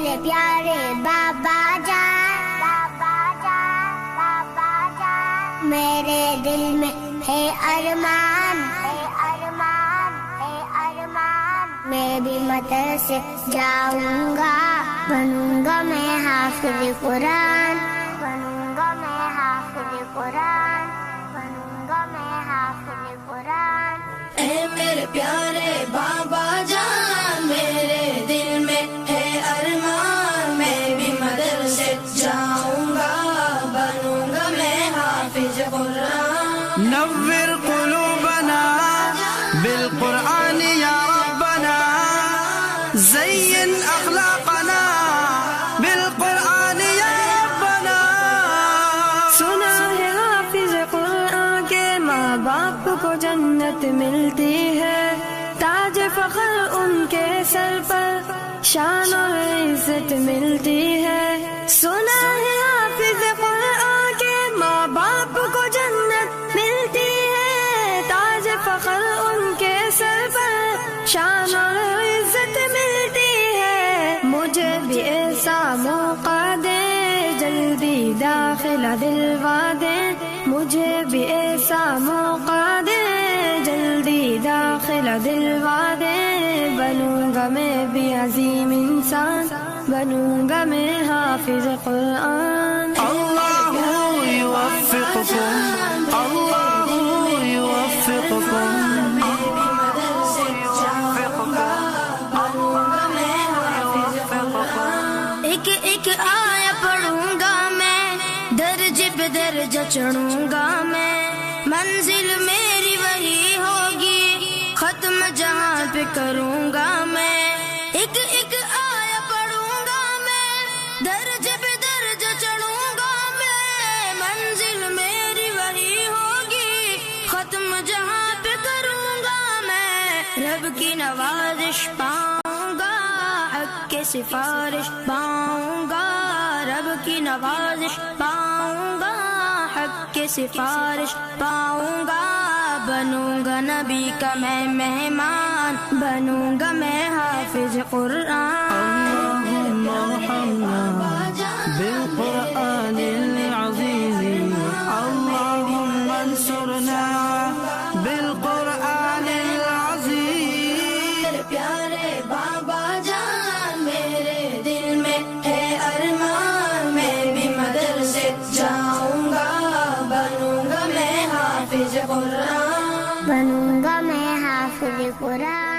میرے پیارے بابا جان، میرے دل میں ہے ارمان، میں بھی مدرسے جاؤں گا، بنوں گا میں حافظ قرآن، بنوں گا میں حافظ قرآن، بنوں گا میں حافظ قرآن۔ اے میرے پیارے بابا جان، میرے دل میں ہے ارمان، میں بھی مدرسے جاؤں گا، بنوں گا میں حافظ قرآن۔ نور قلوبنا بالقرآن یا ربنا، زین اخلاقنا بالقرآن یا ربنا۔ سنا ہے حافظ قرآن کے ماں باپ کو جنت ملتی ہے، تاج فخر ان کے سر پر شان و عزت ملتی ہے۔ سنا ہے حافظ قرآن کے ماں باپ کو جنت ملتی ہے، تاج فخر ان کے سر پر شان و عزت ملتی ہے۔ مجھے بھی ایسا موقع دے، جلدی داخلہ دلوا دے، مجھے بھی ایسا موقع دے، جلدی داخلہ دلوا دے، بنوں گا میں بھی عظیم انسان، بنوں گا میں حافظ قرآن۔ اللہ یوفقکم، اللہ یوفقکم۔ ایک ایک آیا پڑھوں گا میں، درجے پہ درجہ چڑھوں گا میں، منزل میری وہی ہوگی، ختم جہاں پہ کروں گا میں۔ ایک ایک آیا پڑھوں گا میں، درجے پہ درجہ چڑھوں گا میں، منزل میری وہی ہوگی، ختم جہاں پہ کروں گا میں۔ رب کی نوازش پاؤں گا، حق کے سفارش پاؤں گا، رب کی نوازش پاؤں گا، حق کے سفارش پاؤں گا، بنوں گا نبی کا میں مہمان، بنوں گا میں حافظ قرآن۔ اللہم ارحمنا بالقرآن العظیم، اللہم انصرنا بالقرآن العظیم۔ میرے پیارے بابا جان، میرے دل میں ہے ارمان، میں بھی مدرسے جاؤں گا، بنوں گا میں حافظ قرآن، بنوں گا میں حافظ قرآن۔